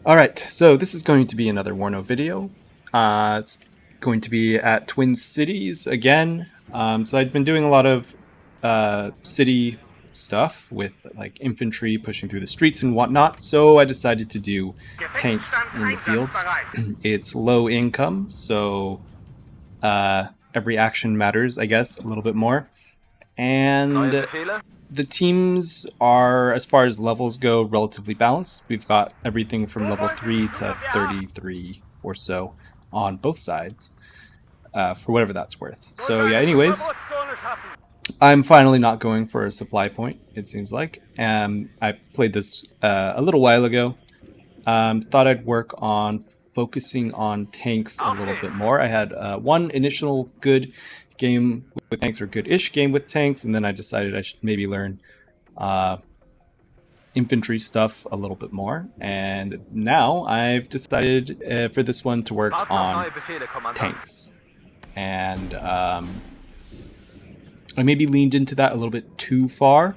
Alright, so this is going to be another Warno video. It's going to be at Twin Cities again. So I'd been doing a lot of city stuff with like infantry pushing through the streets and whatnot, so I decided to do tanks in the fields. It's low income, so every action matters, I guess, a little bit more. And the teams are, as far as levels go, relatively balanced. We've got everything from level 3 to 33 or so on both sides, for whatever that's worth. So yeah, anyways, I'm finally not going for a supply point, it seems like. I played this a little while ago. Thought I'd work on focusing on tanks a little bit more. I had one initial good game with tanks, or good-ish game with tanks, and then I decided I should maybe learn infantry stuff a little bit more. And now I've decided for this one to work on tanks. And I maybe leaned into that a little bit too far.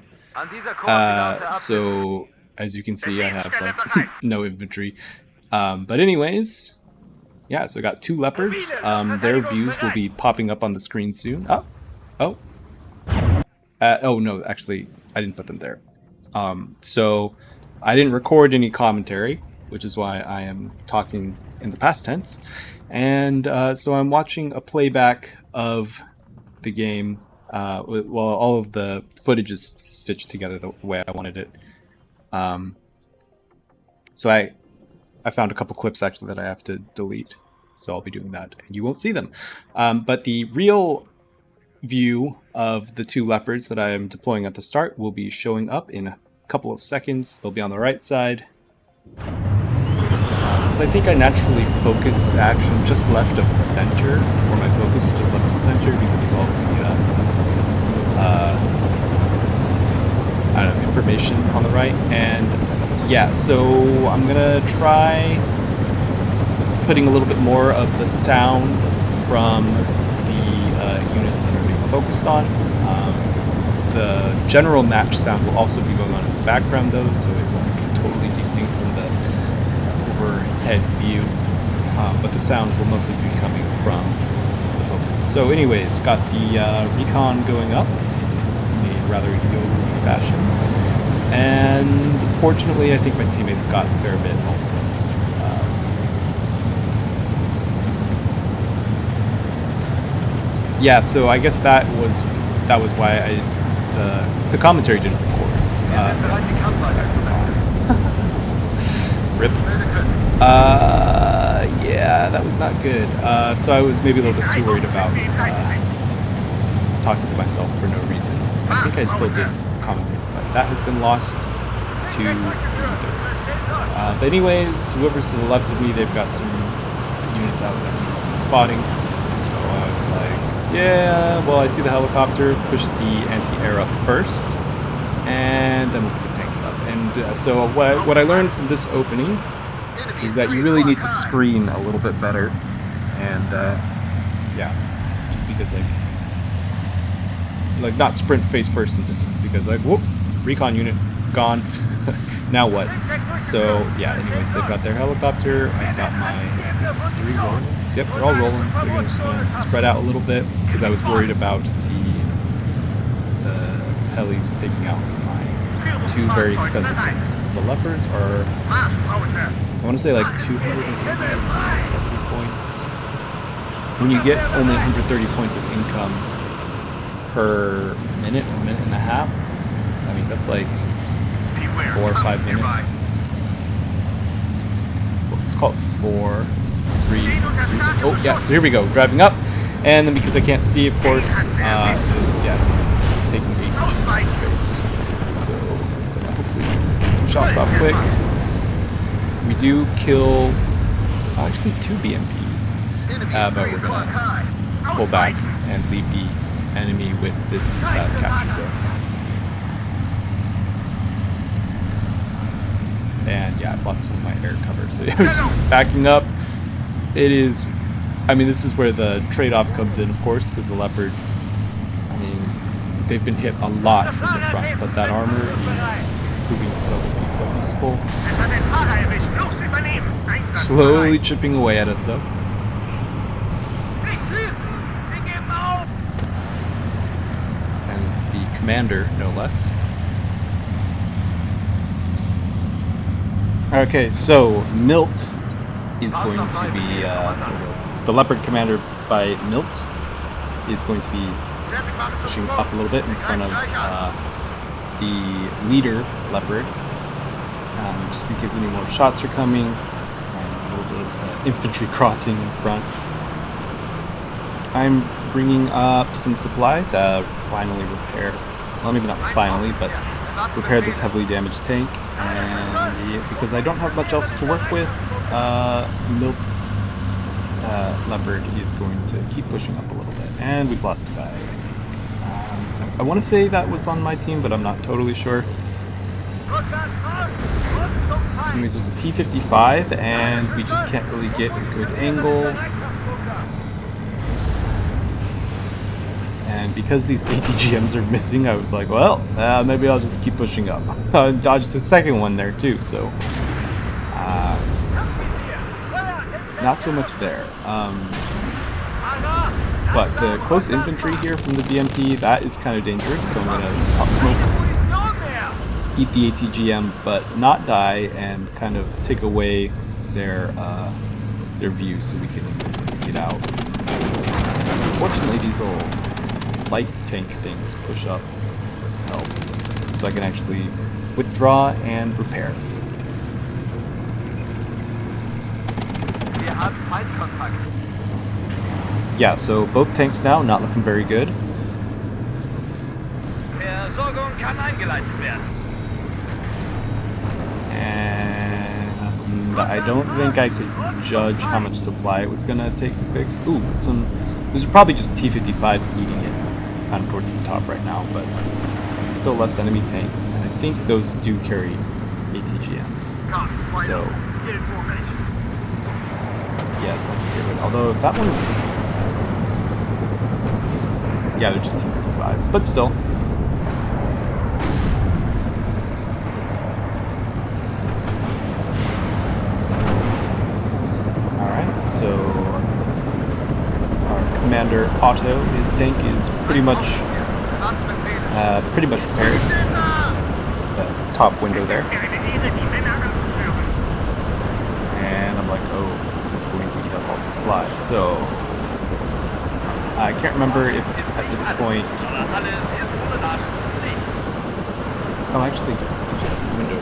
So as you can see, I have like no infantry. But anyways, yeah, so I got two leopards. Their views will be popping up on the screen soon. Oh no, actually, I didn't put them there. So I didn't record any commentary, which is why I am talking in the past tense. And so I'm watching a playback of the game. Well, all of the footage is stitched together the way I wanted it. So I found a couple clips actually that I have to delete, so I'll be doing that, and you won't see them. But the real view of the two leopards that I am deploying at the start will be showing up in a couple of seconds. They'll be on the right side. Since I think I naturally focus the action just left of center, or my focus is just left of center because there's all the I don't know, information on the right. And yeah, so I'm gonna try putting a little bit more of the sound from the units that are being focused on. The general match sound will also be going on in the background though, so it won't be totally distinct from the overhead view, but the sounds will mostly be coming from the focus. So anyways, got the recon going up in a rather yo-yo fashion. And fortunately, I think my teammates got a fair bit also. Yeah, so I guess that was why the commentary didn't record. Rip. Yeah, that was not good. So I was maybe a little bit too worried about talking to myself for no reason. I think I still did commentate, but that has been lost to the ether. But anyways, whoever's to the left of me, they've got some units out that can do some spotting. So I was like, yeah, well, I see the helicopter, push the anti-air up first, and then we'll put the tanks up. And so what I learned from this opening is that you really need to screen a little bit better. And yeah, just because like not sprint face first into things, because like, whoop, recon unit gone. Now what? So yeah, anyways, they've got their helicopter. I've got my 3 Rollins. Yep, they're all Rollins. They're just gonna spread out a little bit because I was worried about the helis taking out my 2 very expensive tanks. Because the Leopards are, I want to say like 270 points. When you get only 130 points of income per minute or minute and a half, I mean that's like 4 or 5 minutes. Let's call it 4, 3. Oh yeah, so here we go, driving up, and then because I can't see, of course, yeah, just taking 18 shots in the face. So hopefully get some shots off quick. We do kill actually 2 BMPs, but we're gonna pull back and leave the enemy with this capture zone. And yeah, I've lost some of my air cover, so yeah, we're just backing up. It is, I mean, this is where the trade-off comes in, of course, because the Leopards, I mean, they've been hit a lot from the front, but that armor is proving itself to be quite useful. slowly chipping away at us, though. And it's the commander, no less. Okay, so Milt is going to be the Leopard commander by Milt is going to be pushing up a little bit in front of the leader Leopard, just in case any more shots are coming, and a little bit of infantry crossing in front. I'm bringing up some supply to finally repair, well, maybe not finally, but repair this heavily damaged tank. And because I don't have much else to work with, Milt's Leopard is going to keep pushing up a little bit. And we've lost a guy, I think. I want to say that was on my team, but I'm not totally sure. Anyways, there's a T-55, and we just can't really get a good angle. And because these ATGMs are missing, I was like, well, maybe I'll just keep pushing up. I dodged a second one there too, so not so much there. But the close infantry here from the BMP, that is kind of dangerous, so I'm going to pop smoke, eat the ATGM, but not die, and kind of take away their view so we can get out. Unfortunately, these little light tank things push up to help, so I can actually withdraw and repair. Yeah, so both tanks now not looking very good. And I don't think I could judge how much supply it was gonna take to fix. Ooh, these are probably just T-55s eating it, kind of towards the top right now, but still less enemy tanks, and I think those do carry ATGMs. So yes, nice to get rid. Although if that one, yeah, they're just T-55s, but still. Alright, so our commander Otto, his tank is pretty much repaired. The top window there. And I'm like, oh, this is going to eat up all the supply. So I can't remember if at this point. Oh, actually, I just left the window.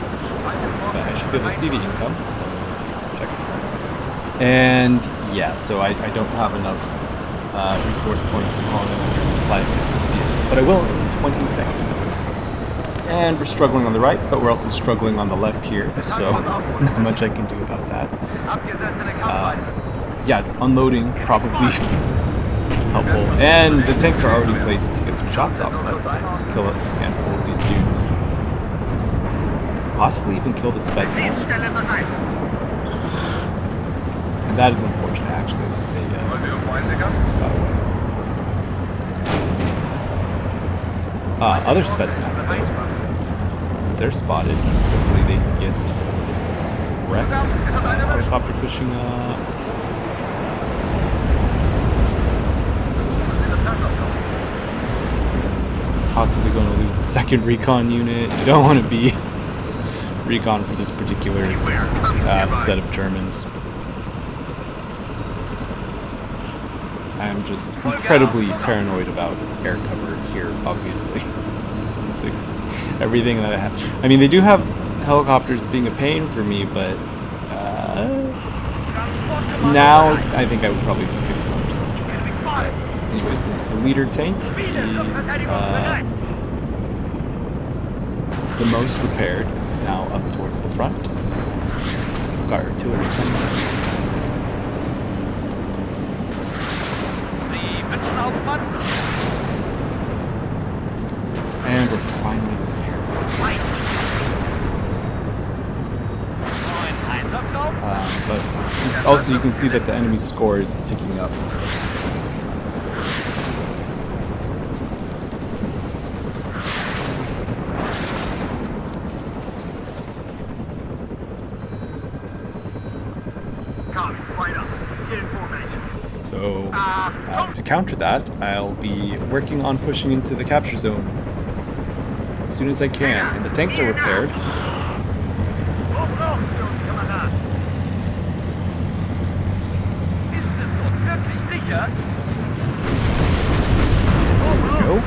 But I should be able to see the income, so I'm going to check it. And yeah, so I don't have enough resource points on the supply vehicle, but I will in 20 seconds. And we're struggling on the right, but we're also struggling on the left here, so not much I can do about that. Yeah, unloading probably helpful, and the tanks are already placed to get some shots off, so that's nice. Kill a handful of these dudes. Possibly even kill the Spetsnaz. And that is unfortunate, actually. They got away. Other Spetsnaz, though. So they're spotted. Hopefully they can get wrecked. Helicopter pushing up. Possibly going to lose a second recon unit. You don't want to be recon for this particular set of Germans. I'm just incredibly paranoid about air cover here, obviously. It's like everything that I have. I mean, they do have helicopters being a pain for me, but now I think I would probably pick some other stuff to repair. Anyways, this is the leader tank. Is the most repaired. It's now up towards the front. Got artillery coming. And we're finally repaired. But also you can see that the enemy score is ticking up. So to counter that, I'll be working on pushing into the capture zone as soon as I can. And the tanks are repaired. There we go.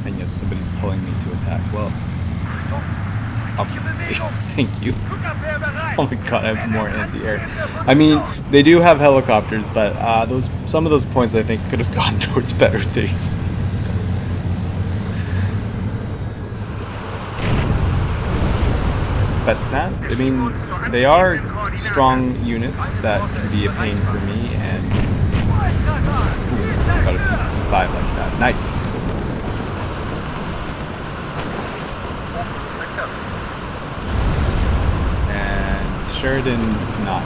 And yes, somebody's telling me to attack. Well, obviously. Thank you. Oh my god, I have more anti-air. I mean, they do have helicopters, but some of those points I think could have gone towards better things. Spetsnaz, I mean, they are strong units that can be a pain for me, and boom, took out a T-55 like that. Nice. And Sheridan, not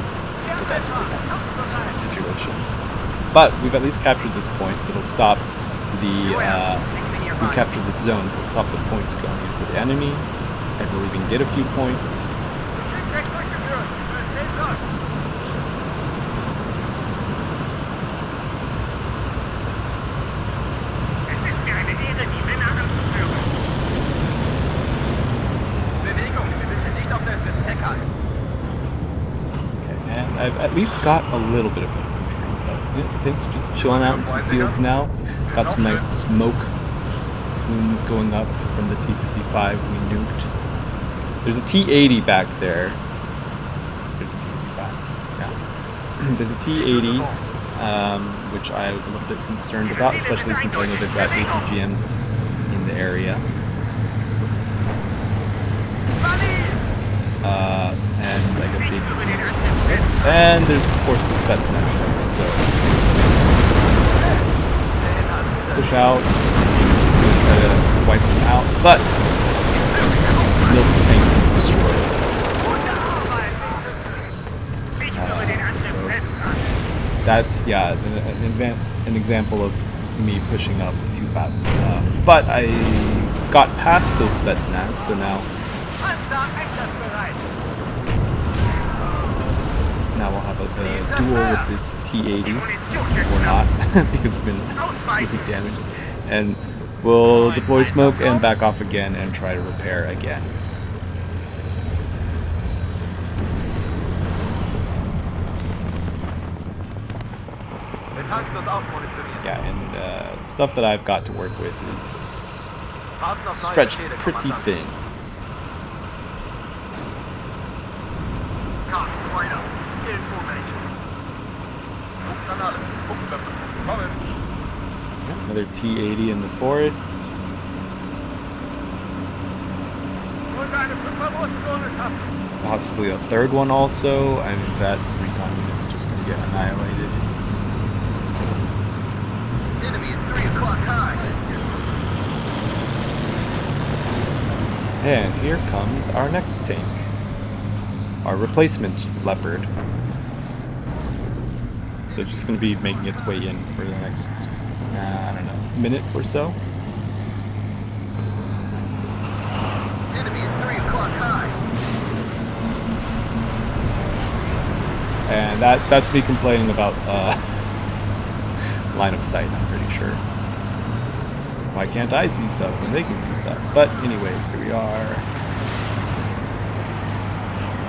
the best in that situation. But we've at least captured this point, so it'll stop the, we've captured this zone, so it'll stop the points going in for the enemy. And we'll even get a few points. Okay, and I've at least got a little bit of infantry, but tanks just chilling out in some fields now. Got some nice smoke plumes going up from the T-55 we nuked. There's a T-80 back there. There's a T-55. Yeah. There's a T-80, which I was a little bit concerned about, especially since I know they've got ATGMs in the area. And I guess the ATGMs just like this. And there's, of course, the Spetsnaz there, so push out, try to wipe them out, but Milt's tank is destroyed. So that's, yeah, an example of me pushing up too fast. But I got past those Spetsnaz, so now we'll have a duel with this T-80, or not, because we've been really damaged. And we'll deploy smoke and back off again and try to repair again. Yeah, and the stuff that I've got to work with is stretched pretty thin. Another T-80 in the forest. Possibly a third one also. I mean, that recon unit's just going to get annihilated. Enemy at 3 o'clock high. And here comes our next tank. Our replacement Leopard. So it's just going to be making its way in for the next, I don't know, minute or so. Enemy at 3 o'clock high. And that's me complaining about line of sight, I'm pretty sure. Why can't I see stuff when they can see stuff? But anyways, here we are.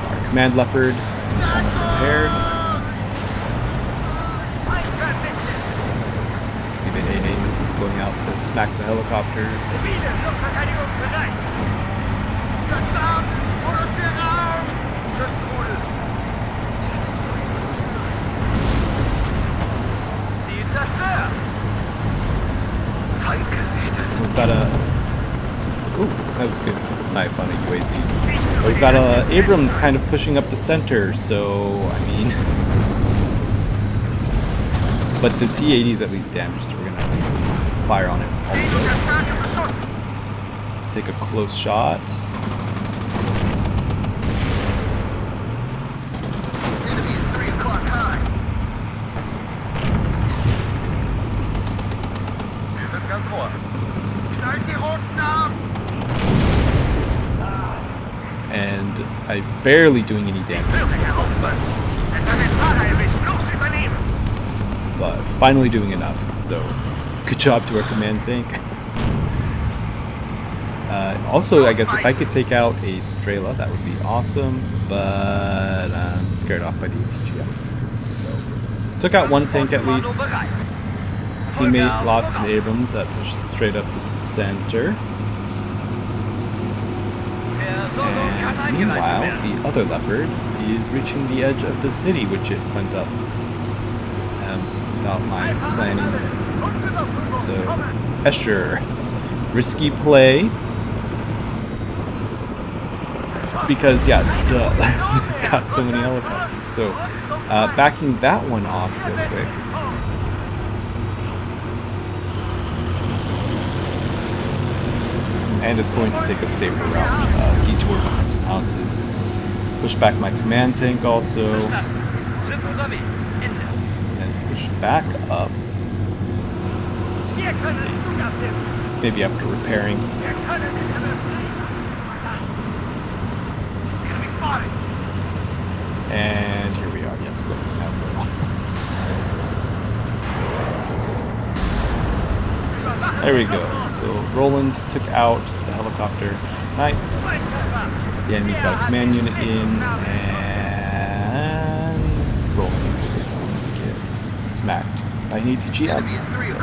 Our command Leopard is almost repaired. See the AA missiles going out to smack the helicopters. So we've got a... Ooh, that was a good snipe on a UAZ. We've got a Abrams kind of pushing up the center, so, I mean... But the T-80 is at least damaged, so we're going to fire on it also. Take a close shot. I'm barely doing any damage to the front, but finally doing enough. So good job to our command tank. Also, I guess if I could take out a Strela, that would be awesome, but I'm scared off by the ATGM. So took out one tank at least. Teammate lost an Abrams that pushed straight up the center. And meanwhile, the other Leopard is reaching the edge of the city, which it went up without my planning. So, Escher, risky play. Because, yeah, duh, got so many helicopters. So, backing that one off real quick. And it's going to take a safer route, detour behind some houses. Push back my command tank also. And push back up. Maybe after repairing. And here we are, yes, going to have There we go. So Roland took out the helicopter. Nice. The enemy's got a command unit in, and Roland is going to get smacked by an ATGM. So,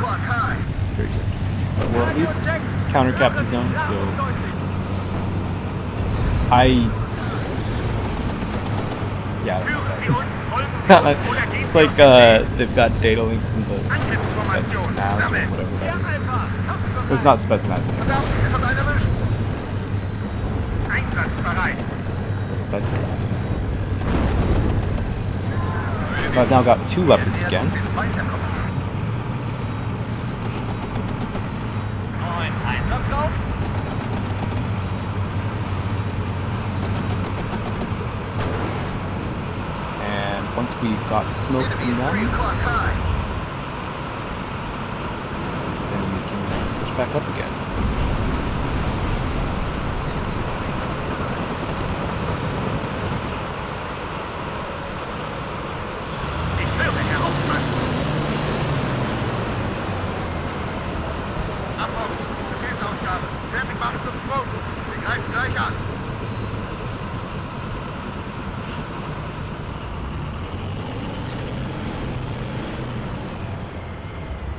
very good. But we'll at least counter-cap the zone, so it's like they've got data link from the SNAS or whatever that is. It's not Spetsnaz anymore. I've now got 2 Leopards again. Once we've got smoke in them, then we can push back up again.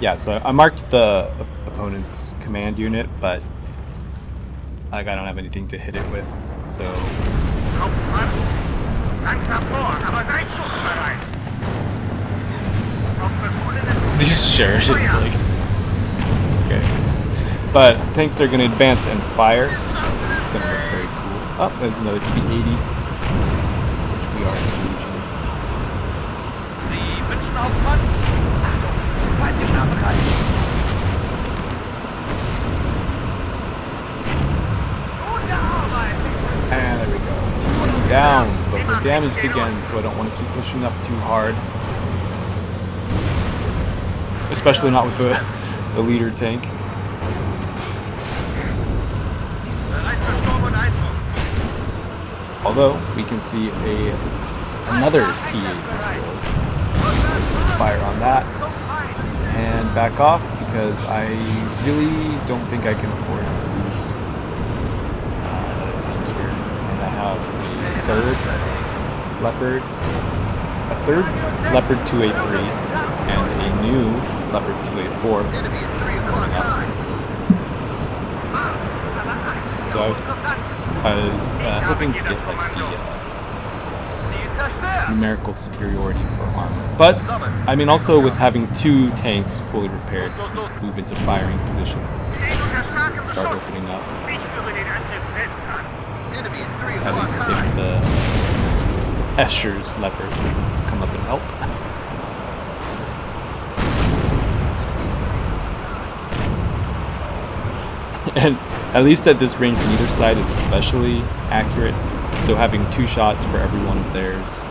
Yeah, so I marked the opponent's command unit, but like I don't have anything to hit it with, so. These shares, it's like. Okay. But tanks are going to advance and fire. It's going to look very cool. Oh, there's another T-80, which we are engaging. And there we go. T-1 down, but we're damaged again, so I don't want to keep pushing up too hard. Especially not with the leader tank. Although we can see another T-8, so fire on that and back off because I really don't think I can afford to lose another tank here. And I have a third Leopard 2A3 and a new Leopard 2A4 coming up. So I was hoping to get like the numerical superiority for armor. But, I mean, also with having 2 tanks fully repaired, just move into firing positions. Start opening up. At least if Escher's Leopard come up and help. And at least at this range, neither side is especially accurate. So having 2 shots for every one of theirs.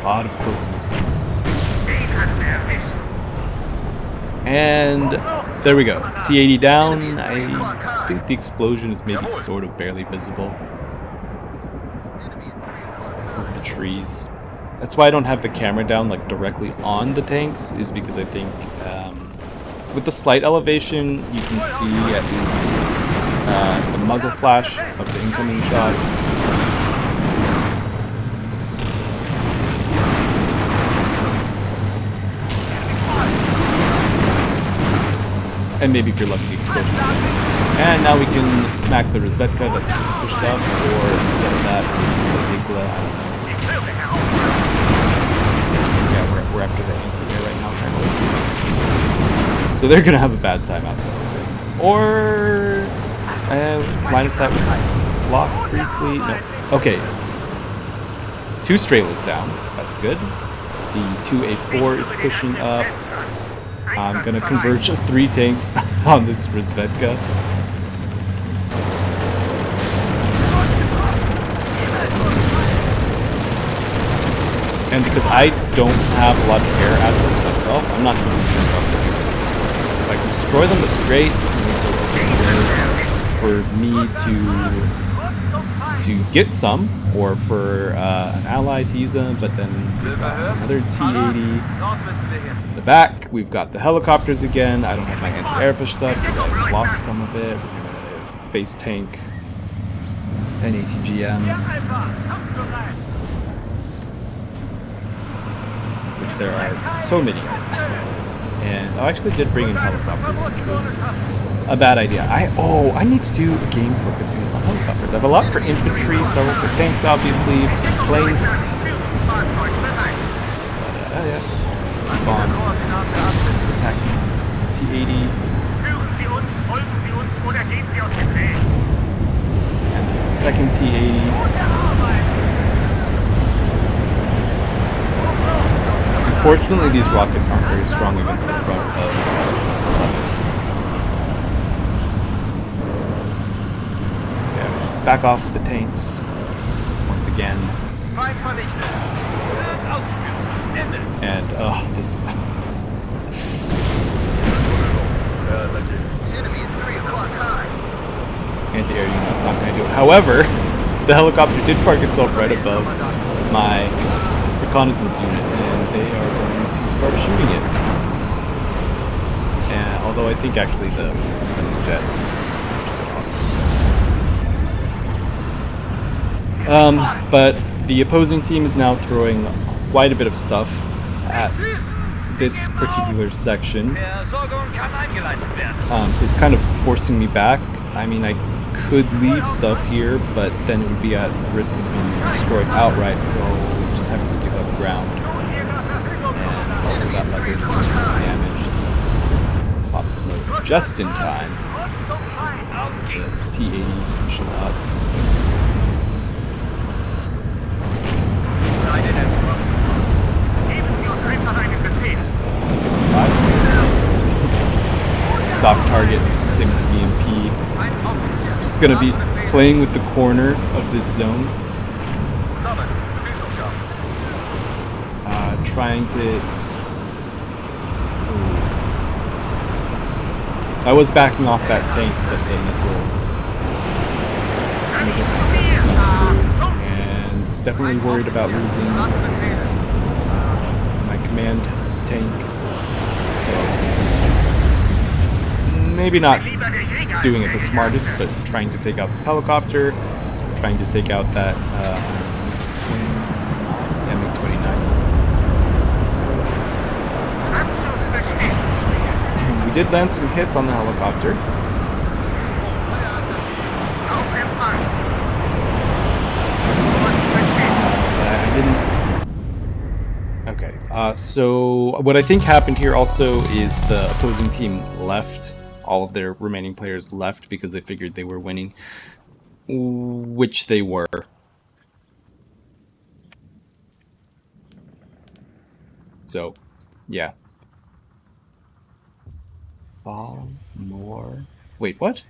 lot of close misses. And there we go. T-80 down. I think the explosion is maybe sort of barely visible over the trees. That's why I don't have the camera down like directly on the tanks, is because I think with the slight elevation you can see at least the muzzle flash of the incoming shots. And maybe if you're lucky, the explosion. And now we can smack the Rozvedka that's pushed up, or instead of that, the Igla. Yeah, we're after the anti-air right now, trying to. So they're gonna have a bad time out there. Or line of sight was blocked briefly. No. Okay. 2 Strellas down. That's good. The 2A4 is pushing up. I'm gonna converge 3 tanks on this Rozvedka. And because I don't have a lot of air assets myself, I'm not too concerned about the units. If I can destroy them, that's great. For me to get some, or for an ally to use them, but then we've got another T-80 in the back. We've got the helicopters again. I don't have my anti-air push stuff because I've lost some of it. We're gonna face tank an ATGM, which there are so many of. And I actually did bring in helicopters, which was a bad idea. I need to do a game focusing on helicopters. I have a lot for infantry, several for tanks, obviously, for some planes. Yeah, just keep on attacking this T-80. And this second T-80. Unfortunately, these rockets aren't very strong against the front of 11. Yeah, back off the tanks once again. And this. Anti-air unit's not going to do it. However, the helicopter did park itself right above my reconnaissance unit, and they are going to start shooting it. And although I think actually the jet but the opposing team is now throwing quite a bit of stuff at this particular section. So it's kind of forcing me back. I mean, I could leave stuff here, but then it would be at risk of being destroyed outright, so just having to give up ground. And also that leverage is extremely damaged. Pop smoke just in time. The T-80 pushing up. T-55 is soft target, same with the BMP. Just gonna be playing with the corner of this zone. Trying to... I was backing off that tank, but the missile snuck through. And definitely worried about losing my command tank. So maybe not doing it the smartest, but trying to take out this helicopter, trying to take out that MiG-29. We did land some hits on the helicopter. I didn't... Okay, so what I think happened here also is the opposing team left. All of their remaining players left because they figured they were winning, which they were. So, yeah. Fall more. Wait, what?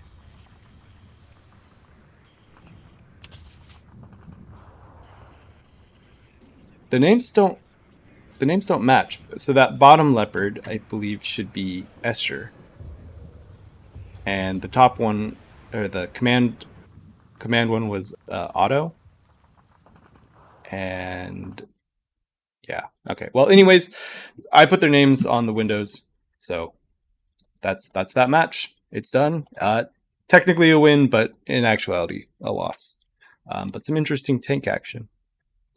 The names don't the names don't match. So that bottom leopard, I believe, should be Escher, and the top one, or the command one, was Otto. And yeah, okay. Well, anyways, I put their names on the windows, so that's that match. It's done. Technically a win, but in actuality a loss. But some interesting tank action.